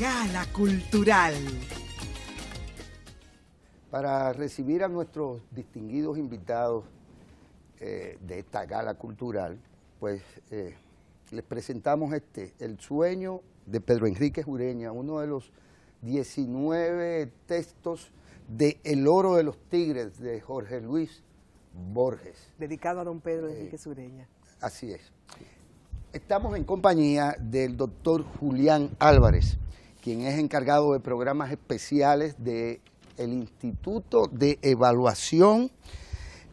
Gala Cultural. Para recibir a nuestros distinguidos invitados de esta gala cultural, pues les presentamos El sueño de Pedro Enríquez Ureña, uno de los 19 textos de El oro de los tigres de Jorge Luis Borges. Dedicado a don Pedro Enríquez Ureña. Así es. Estamos en compañía del doctor Julián Álvarez, quien es encargado de programas especiales del Instituto de Evaluación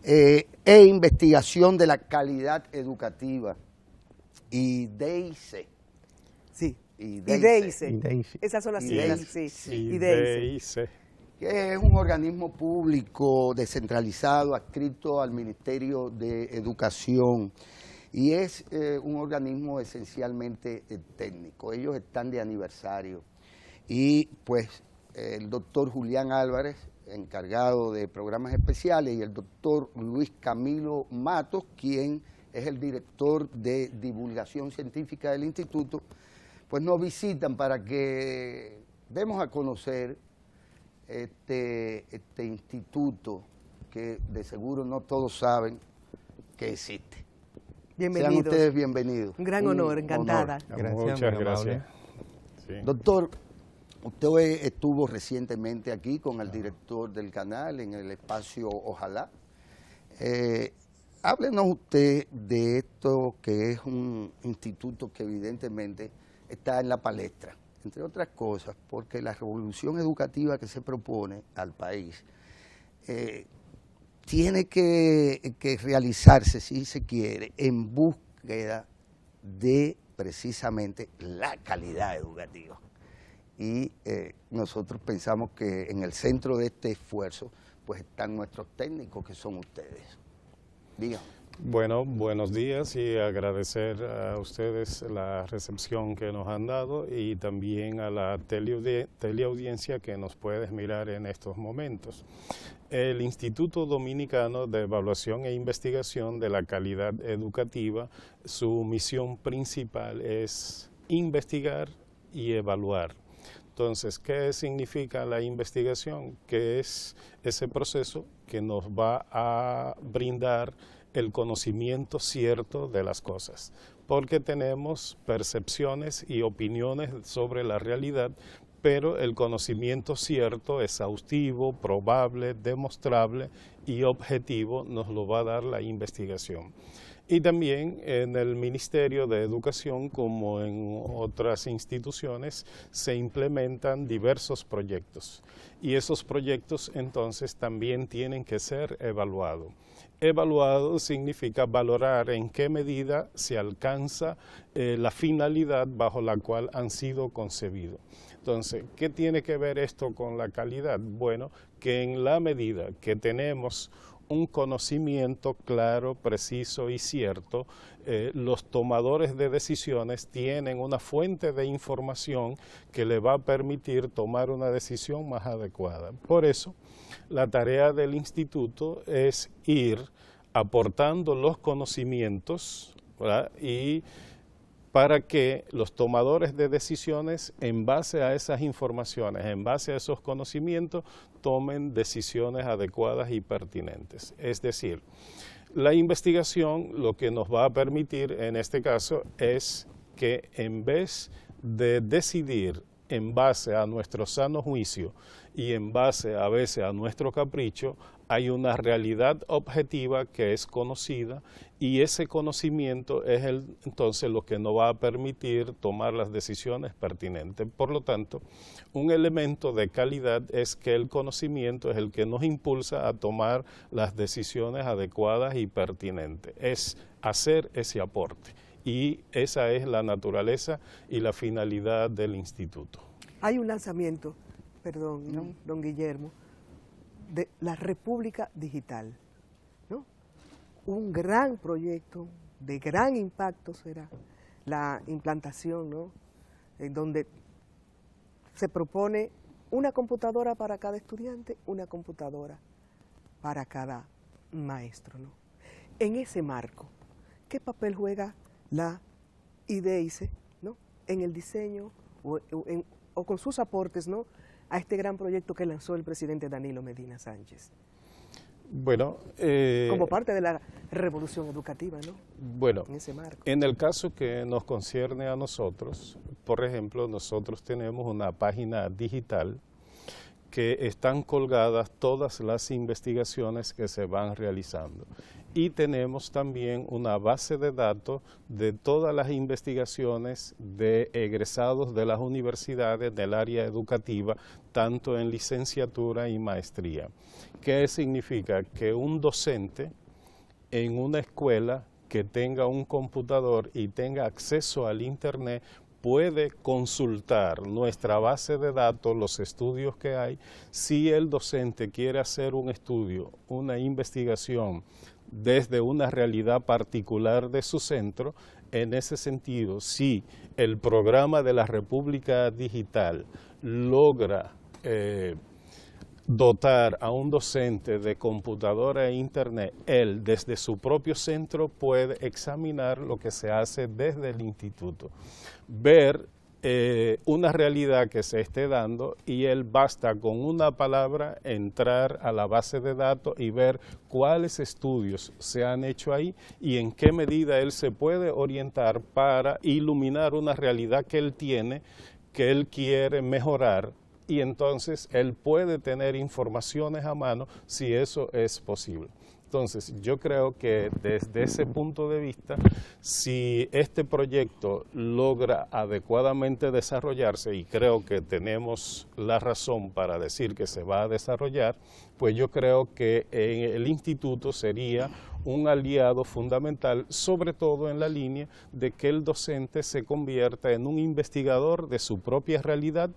e Investigación de la Calidad Educativa, IDEICE. Sí, IDEICE. Esas son las siglas, sí. IDEICE. Que es un organismo público descentralizado adscrito al Ministerio de Educación y es un organismo esencialmente técnico. Ellos están de aniversario y pues el doctor Julián Álvarez, encargado de programas especiales, y el doctor Luis Camilo Matos, quien es el director de divulgación científica del instituto, pues nos visitan para que demos a conocer este instituto que de seguro no todos saben que existe. Bienvenidos. Sean ustedes bienvenidos. Un gran honor, encantada. Muchas gracias. Sí. Doctor, usted estuvo recientemente aquí con el director del canal en el espacio Ojalá. Háblenos usted de esto, que es un instituto que evidentemente está en la palestra, entre otras cosas, porque la revolución educativa que se propone al país tiene que realizarse, si se quiere, en búsqueda de precisamente la calidad educativa. Y nosotros pensamos que en el centro de este esfuerzo pues están nuestros técnicos, que son ustedes. Díganme. Bueno, buenos días y agradecer a ustedes la recepción que nos han dado y también a la teleaudiencia que nos puede mirar en estos momentos. El Instituto Dominicano de Evaluación e Investigación de la Calidad Educativa, su misión principal es investigar y evaluar. Entonces, ¿qué significa la investigación? Que es ese proceso que nos va a brindar el conocimiento cierto de las cosas, porque tenemos percepciones y opiniones sobre la realidad, pero el conocimiento cierto, exhaustivo, probable, demostrable y objetivo nos lo va a dar la investigación. Y también en el Ministerio de Educación, como en otras instituciones, se implementan diversos proyectos. Y esos proyectos entonces también tienen que ser evaluados. Evaluado significa valorar en qué medida se alcanza la finalidad bajo la cual han sido concebidos. Entonces, ¿qué tiene que ver esto con la calidad? Bueno, que en la medida que tenemos un conocimiento claro, preciso y cierto, los tomadores de decisiones tienen una fuente de información que le va a permitir tomar una decisión más adecuada. Por eso, la tarea del instituto es ir aportando los conocimientos, ¿verdad? Y para que los tomadores de decisiones, en base a esas informaciones, en base a esos conocimientos, tomen decisiones adecuadas y pertinentes. Es decir, la investigación lo que nos va a permitir en este caso es que en vez de decidir en base a nuestro sano juicio y en base a veces a nuestro capricho, hay una realidad objetiva que es conocida y ese conocimiento es entonces lo que nos va a permitir tomar las decisiones pertinentes. Por lo tanto, un elemento de calidad es que el conocimiento es el que nos impulsa a tomar las decisiones adecuadas y pertinentes, es hacer ese aporte. Y esa es la naturaleza y la finalidad del instituto. Hay un lanzamiento, perdón, don Guillermo, de la República Digital, ¿no? Un gran proyecto, de gran impacto será la implantación, ¿no? En donde se propone una computadora para cada estudiante, una computadora para cada maestro, ¿no? En ese marco, ¿qué papel juega la IDEICE, ¿no? En el diseño o con sus aportes, ¿no?, a este gran proyecto que lanzó el presidente Danilo Medina Sánchez? Bueno, como parte de la revolución educativa, ¿no? Bueno, en ese marco. En el caso que nos concierne a nosotros, por ejemplo, nosotros tenemos una página digital que están colgadas todas las investigaciones que se van realizando. Y tenemos también una base de datos de todas las investigaciones de egresados de las universidades del área educativa, tanto en licenciatura y maestría. ¿Qué significa? Que un docente en una escuela que tenga un computador y tenga acceso al Internet puede consultar nuestra base de datos, los estudios que hay. Si el docente quiere hacer un estudio, una investigación desde una realidad particular de su centro, en ese sentido, si el programa de la República Digital logra dotar a un docente de computadora e internet, él desde su propio centro puede examinar lo que se hace desde el instituto, ver una realidad que se esté dando y él basta con una palabra entrar a la base de datos y ver cuáles estudios se han hecho ahí y en qué medida él se puede orientar para iluminar una realidad que él tiene, que él quiere mejorar, y entonces él puede tener informaciones a mano si eso es posible. Entonces, yo creo que desde ese punto de vista, si este proyecto logra adecuadamente desarrollarse, y creo que tenemos la razón para decir que se va a desarrollar, pues yo creo que el instituto sería un aliado fundamental, sobre todo en la línea de que el docente se convierta en un investigador de su propia realidad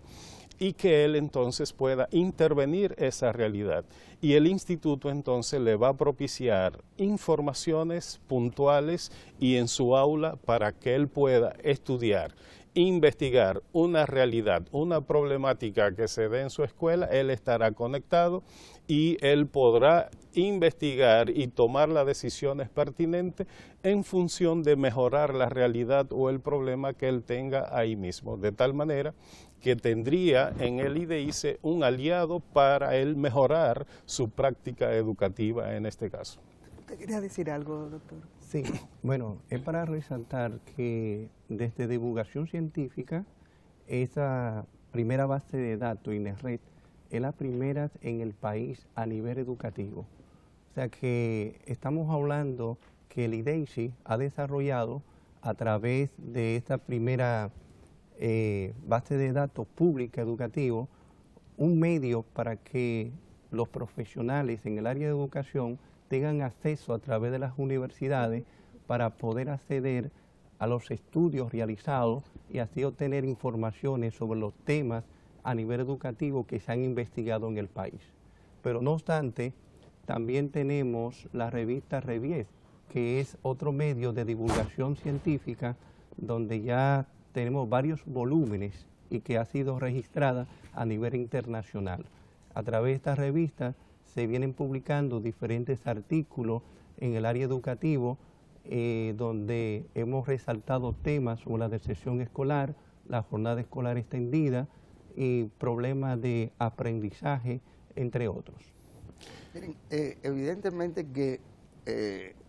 y que él entonces pueda intervenir esa realidad. Y el instituto entonces le va a propiciar informaciones puntuales y en su aula para que él pueda estudiar, investigar una realidad, una problemática que se dé en su escuela, él estará conectado y él podrá investigar y tomar las decisiones pertinentes en función de mejorar la realidad o el problema que él tenga ahí mismo, de tal manera que tendría en el IDICE un aliado para él mejorar su práctica educativa en este caso. ¿Usted quería decir algo, doctor? Sí, bueno, es para resaltar que desde divulgación científica, esa primera base de datos, INESRED, es la primera en el país a nivel educativo. O sea que estamos hablando que el IDEICI ha desarrollado a través de esta primera base de datos pública educativo un medio para que los profesionales en el área de educación tengan acceso a través de las universidades para poder acceder a los estudios realizados y así obtener informaciones sobre los temas a nivel educativo que se han investigado en el país. Pero no obstante, también tenemos la revista Revies, que es otro medio de divulgación científica donde ya tenemos varios volúmenes y que ha sido registrada a nivel internacional. A través de esta revista se vienen publicando diferentes artículos en el área educativo donde hemos resaltado temas sobre la deserción escolar, la jornada escolar extendida y problemas de aprendizaje, entre otros. Miren, evidentemente que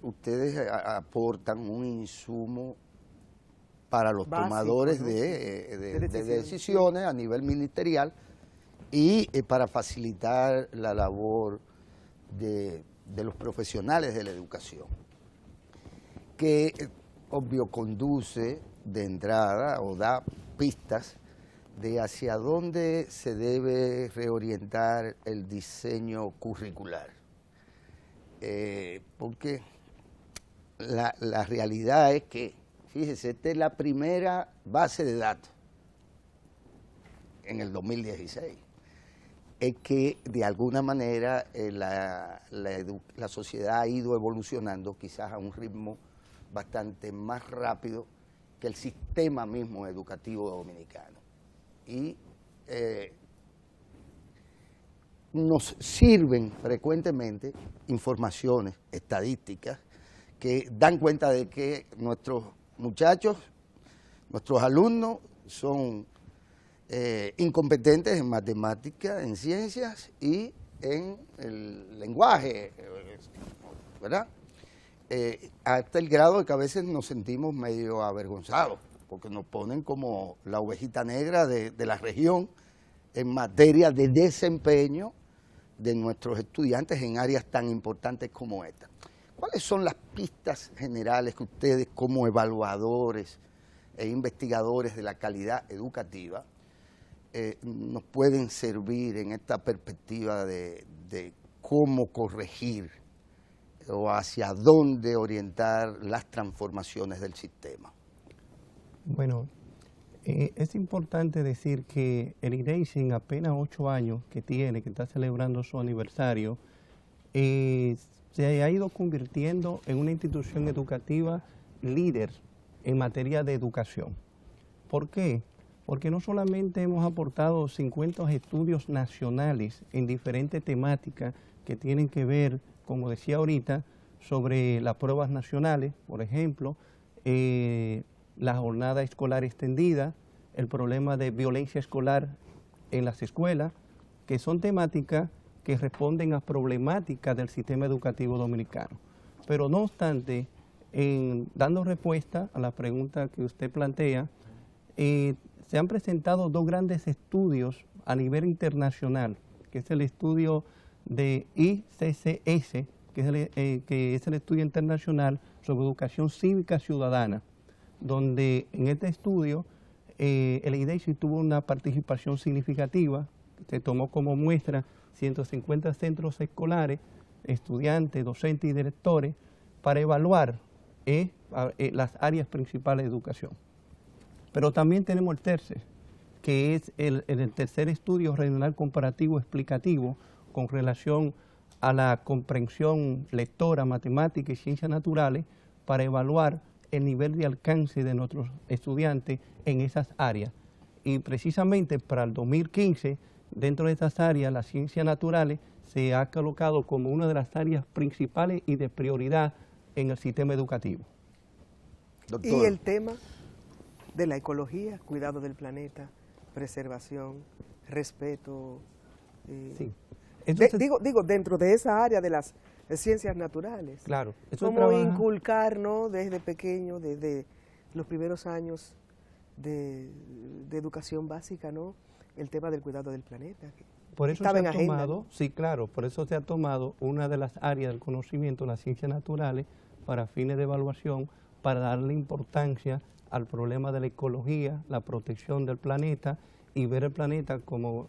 ustedes aportan un insumo para los básico, tomadores, ¿no? de decisiones a nivel ministerial y para facilitar la labor de los profesionales de la educación, que obvio conduce de entrada o da pistas de hacia dónde se debe reorientar el diseño curricular. Porque la realidad es que, fíjese, esta es la primera base de datos en el 2016. Es que de alguna manera la sociedad ha ido evolucionando quizás a un ritmo bastante más rápido que el sistema mismo educativo dominicano. Y nos sirven frecuentemente informaciones estadísticas que dan cuenta de que nuestros muchachos, nuestros alumnos son incompetentes en matemáticas, en ciencias y en el lenguaje, ¿verdad? Hasta el grado de que a veces nos sentimos medio avergonzados, porque nos ponen como la ovejita negra de la región en materia de desempeño de nuestros estudiantes en áreas tan importantes como esta. ¿Cuáles son las pistas generales que ustedes como evaluadores e investigadores de la calidad educativa nos pueden servir en esta perspectiva de cómo corregir o hacia dónde orientar las transformaciones del sistema? Bueno, es importante decir que el IDEICI en apenas 8 años que tiene, que está celebrando su aniversario, se ha ido convirtiendo en una institución educativa líder en materia de educación. ¿Por qué? Porque no solamente hemos aportado 50 estudios nacionales en diferentes temáticas que tienen que ver, como decía ahorita, sobre las pruebas nacionales, por ejemplo, la jornada escolar extendida, el problema de violencia escolar en las escuelas, que son temáticas que responden a problemáticas del sistema educativo dominicano. Pero no obstante, dando respuesta a la pregunta que usted plantea, se han presentado 2 grandes estudios a nivel internacional, que es el estudio de ICCS, que es el estudio internacional sobre educación cívica ciudadana, donde en este estudio el IDEICI tuvo una participación significativa. Se tomó como muestra 150 centros escolares, estudiantes, docentes y directores, para evaluar las áreas principales de educación. Pero también tenemos el tercer, que es el tercer estudio regional comparativo explicativo con relación a la comprensión lectora, matemática y ciencias naturales, para evaluar el nivel de alcance de nuestros estudiantes en esas áreas. Y precisamente para el 2015, dentro de esas áreas, las ciencias naturales se ha colocado como una de las áreas principales y de prioridad en el sistema educativo. Doctor. Y el tema de la ecología, cuidado del planeta, preservación, respeto. Sí. Digo, dentro de esa área de las ciencias naturales. Claro. Cómo inculcar, ¿no?, desde pequeño, desde los primeros años de educación básica, ¿no?, el tema del cuidado del planeta. Por eso estaba se en ha agenda, tomado, ¿no? sí, claro, por eso se ha tomado una de las áreas del conocimiento, las ciencias naturales, para fines de evaluación, para darle importancia al problema de la ecología, la protección del planeta y ver el planeta como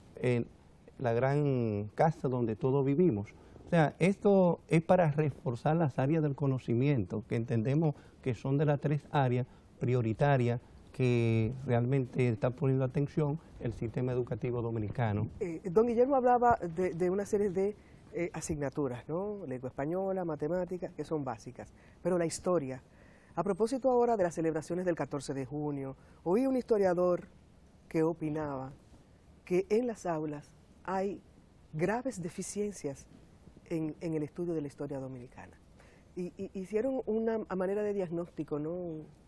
la gran casa donde todos vivimos. O sea, esto es para reforzar las áreas del conocimiento, que entendemos que son de las 3 áreas prioritarias que realmente está poniendo atención el sistema educativo dominicano. Don Guillermo hablaba de una serie de asignaturas, ¿no?, lengua española, matemáticas, que son básicas, pero la historia. A propósito ahora de las celebraciones del 14 de junio, oí un historiador que opinaba que en las aulas hay graves deficiencias en el estudio de la historia dominicana. Y hicieron una manera de diagnóstico, ¿no?,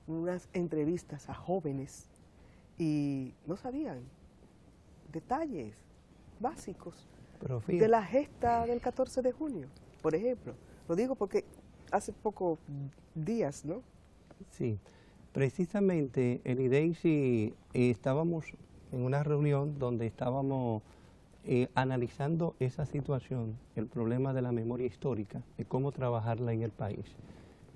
unas entrevistas a jóvenes y no sabían detalles básicos de la gesta del 14 de junio, por ejemplo. Lo digo porque hace pocos días, ¿no? Sí, precisamente en IDEICI estábamos en una reunión donde estábamos analizando esa situación, el problema de la memoria histórica, de cómo trabajarla en el país.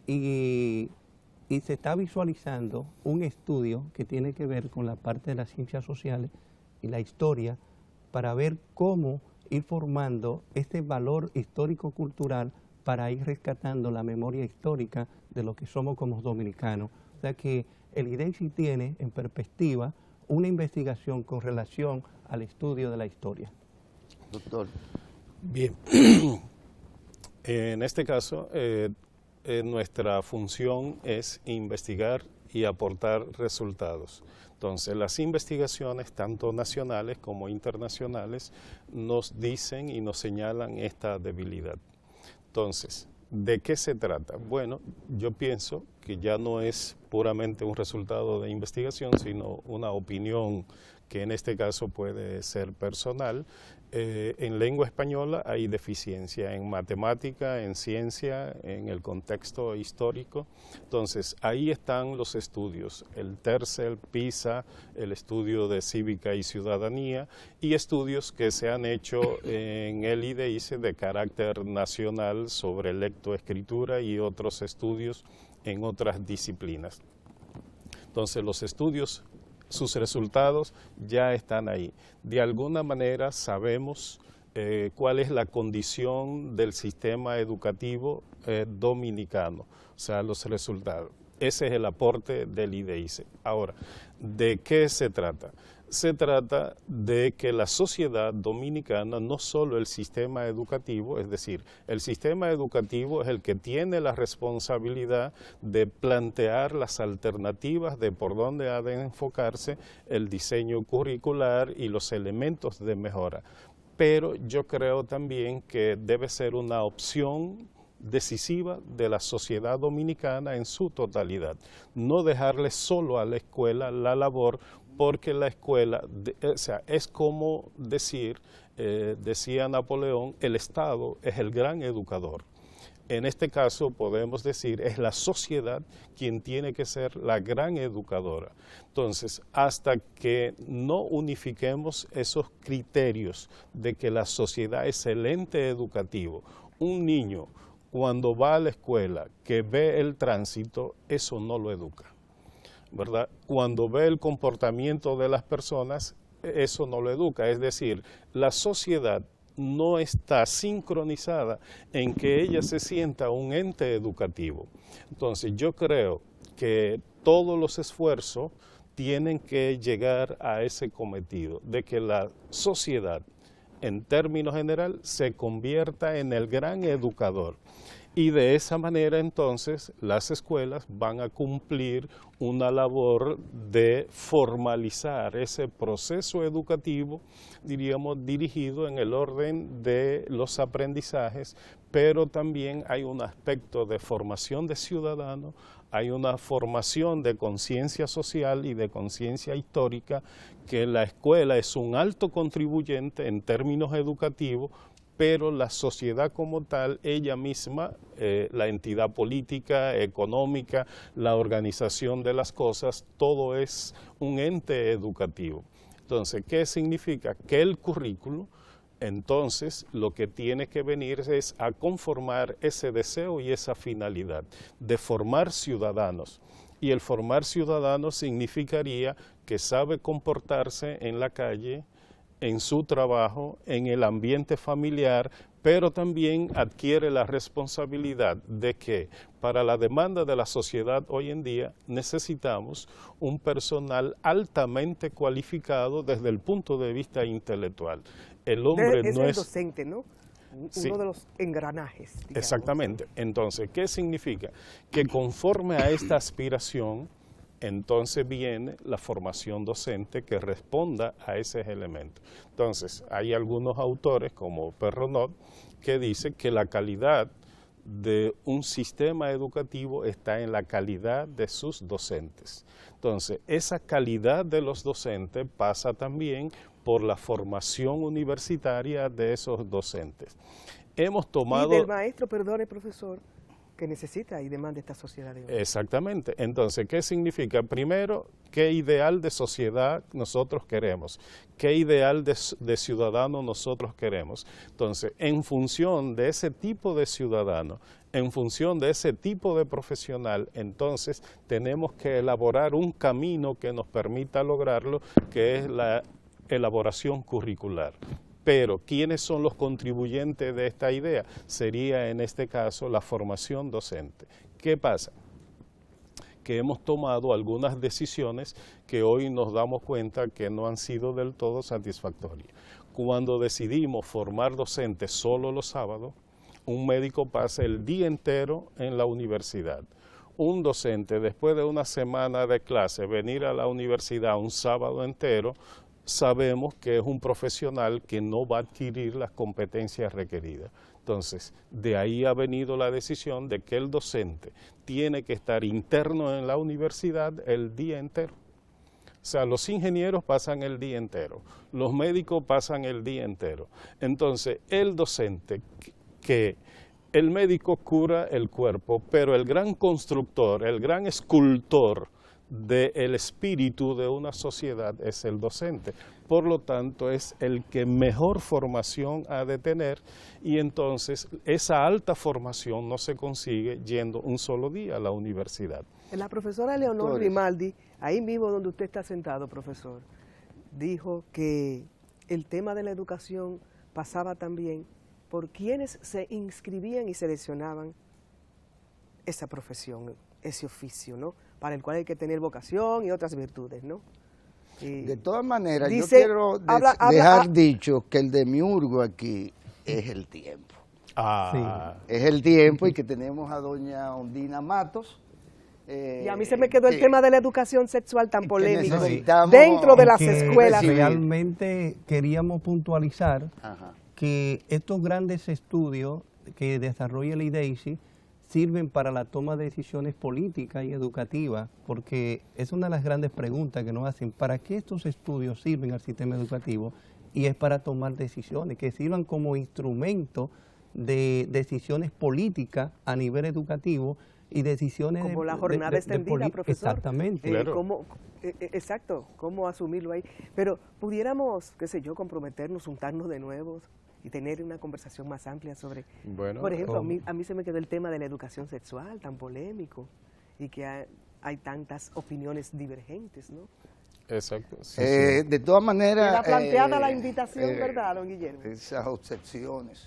Y se está visualizando un estudio que tiene que ver con la parte de las ciencias sociales y la historia para ver cómo ir formando este valor histórico-cultural para ir rescatando la memoria histórica de lo que somos como dominicanos. O sea que el IDEICI tiene en perspectiva una investigación con relación al estudio de la historia. Doctor. Bien, en este caso nuestra función es investigar y aportar resultados. Entonces, las investigaciones, tanto nacionales como internacionales, nos dicen y nos señalan esta debilidad. Entonces, ¿de qué se trata? Bueno, yo pienso que ya no es puramente un resultado de investigación, sino una opinión que en este caso puede ser personal. En lengua española hay deficiencia en matemática, en ciencia, en el contexto histórico. Entonces, ahí están los estudios, el TERCEL, PISA, el estudio de cívica y ciudadanía, y estudios que se han hecho en el IDEICE de carácter nacional sobre lectoescritura y otros estudios en otras disciplinas. Entonces, los estudios, sus resultados ya están ahí. De alguna manera sabemos cuál es la condición del sistema educativo dominicano, o sea, los resultados. Ese es el aporte del IDEICE. Ahora, ¿de qué se trata? Se trata de que la sociedad dominicana, no solo el sistema educativo, es decir, el sistema educativo es el que tiene la responsabilidad de plantear las alternativas de por dónde ha de enfocarse el diseño curricular y los elementos de mejora. Pero yo creo también que debe ser una opción decisiva de la sociedad dominicana en su totalidad. No dejarle solo a la escuela la labor, porque la escuela, o sea, es como decir, decía Napoleón, el Estado es el gran educador. En este caso podemos decir, es la sociedad quien tiene que ser la gran educadora. Entonces, hasta que no unifiquemos esos criterios de que la sociedad es el ente educativo, un niño cuando va a la escuela que ve el tránsito, eso no lo educa, ¿verdad? Cuando ve el comportamiento de las personas, eso no lo educa. Es decir, la sociedad no está sincronizada en que ella se sienta un ente educativo. Entonces, yo creo que todos los esfuerzos tienen que llegar a ese cometido, de que la sociedad, en términos general, se convierta en el gran educador. Y de esa manera entonces las escuelas van a cumplir una labor de formalizar ese proceso educativo, diríamos, dirigido en el orden de los aprendizajes, pero también hay un aspecto de formación de ciudadanos, hay una formación de conciencia social y de conciencia histórica, que la escuela es un alto contribuyente en términos educativos, pero la sociedad como tal, ella misma, la entidad política, económica, la organización de las cosas, todo es un ente educativo. Entonces, ¿qué significa? Que el currículo, entonces, lo que tiene que venir es a conformar ese deseo y esa finalidad de formar ciudadanos. Y el formar ciudadanos significaría que sabe comportarse en la calle, en su trabajo, en el ambiente familiar, pero también adquiere la responsabilidad de que para la demanda de la sociedad hoy en día necesitamos un personal altamente cualificado desde el punto de vista intelectual. El hombre es no el es docente, ¿no? Sí. Uno de los engranajes, digamos. Exactamente. Entonces, ¿qué significa? Que conforme a esta aspiración, entonces viene la formación docente que responda a esos elementos. Entonces, hay algunos autores como Perronot que dicen que la calidad de un sistema educativo está en la calidad de sus docentes. Entonces, esa calidad de los docentes pasa también por la formación universitaria de esos docentes. Hemos tomado... Y del maestro, perdone, profesor, que necesita y demanda esta sociedad de hoy. Exactamente. Entonces, ¿qué significa? Primero, ¿qué ideal de sociedad nosotros queremos? ¿Qué ideal de ciudadano nosotros queremos? Entonces, en función de ese tipo de ciudadano, en función de ese tipo de profesional, entonces tenemos que elaborar un camino que nos permita lograrlo, que es la elaboración curricular. Pero, ¿quiénes son los contribuyentes de esta idea? Sería, en este caso, la formación docente. ¿Qué pasa? Que hemos tomado algunas decisiones que hoy nos damos cuenta que no han sido del todo satisfactorias. Cuando decidimos formar docentes solo los sábados, un médico pasa el día entero en la universidad. Un docente, después de una semana de clase, venir a la universidad un sábado entero, sabemos que es un profesional que no va a adquirir las competencias requeridas. Entonces, de ahí ha venido la decisión de que el docente tiene que estar interno en la universidad el día entero. O sea, los ingenieros pasan el día entero, los médicos pasan el día entero. Entonces, el docente, que el médico cura el cuerpo, pero el gran constructor, el gran escultor del espíritu de una sociedad es el docente. Por lo tanto, es el que mejor formación ha de tener, y entonces esa alta formación no se consigue yendo un solo día a la universidad. La profesora Leonor Grimaldi, ahí mismo donde usted está sentado, profesor, dijo que el tema de la educación pasaba también por quienes se inscribían y seleccionaban esa profesión, ese oficio, ¿no? Para el cual hay que tener vocación y otras virtudes, ¿no? Y de todas maneras, dice, yo quiero dejar dicho que el demiurgo aquí es el tiempo. Es el tiempo, y que tenemos a doña Ondina Matos. Y a mí se me quedó el tema de la educación sexual tan polémico necesitamos dentro de las escuelas. Realmente queríamos puntualizar que estos grandes estudios que desarrolla el IDEICI sirven para la toma de decisiones políticas y educativas, porque es una de las grandes preguntas que nos hacen: ¿para qué estos estudios sirven al sistema educativo? Y es para tomar decisiones, que sirvan como instrumento de decisiones políticas a nivel educativo y decisiones como la jornada extendida, profesor. Exactamente. Claro. Exacto, cómo asumirlo ahí. Pero pudiéramos, qué sé yo, comprometernos, juntarnos de nuevo y tener una conversación más amplia sobre, bueno, por ejemplo, a mí se me quedó el tema de la educación sexual, tan polémico, y que hay tantas opiniones divergentes, ¿no? Exacto. Sí, De todas maneras... Era planteada la invitación, ¿verdad, don Guillermo? Esas obsesiones.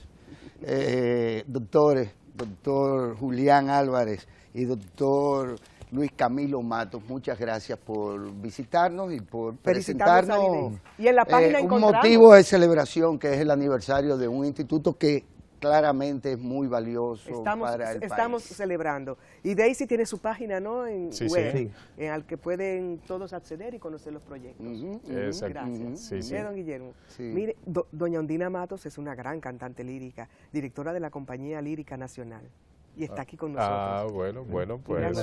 Doctor Julián Álvarez y doctor Luis Camilo Matos, muchas gracias por visitarnos y por presentarnos y en la página un motivo de celebración, que es el aniversario de un instituto que claramente es muy valioso para el país. Estamos celebrando. Y Daisy tiene su página, ¿no?, en web, al que pueden todos acceder y conocer los proyectos. Gracias. Don Guillermo. Mire, doña Ondina Matos es una gran cantante lírica, directora de la Compañía Lírica Nacional. Y está aquí con nosotros. Bueno, pues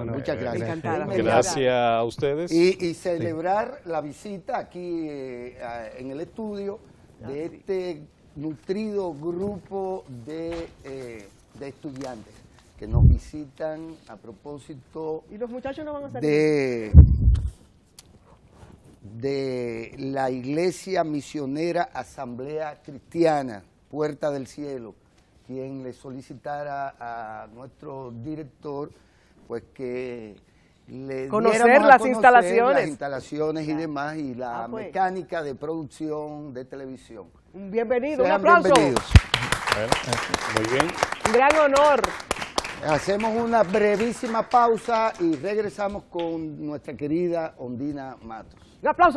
muchas gracias. Encantada. Gracias a ustedes. Y celebrar la visita aquí en el estudio de este nutrido grupo de estudiantes que nos visitan a propósito. Y los muchachos no van a salir de la Iglesia Misionera Asamblea Cristiana, Puerta del Cielo, quien le solicitara a nuestro director pues que le conocer las instalaciones y demás, y la mecánica de producción de televisión. Bienvenido, Sean un aplauso. Bienvenidos. Muy bien. Un gran honor. Hacemos una brevísima pausa y regresamos con nuestra querida Ondina Matos. Un aplauso.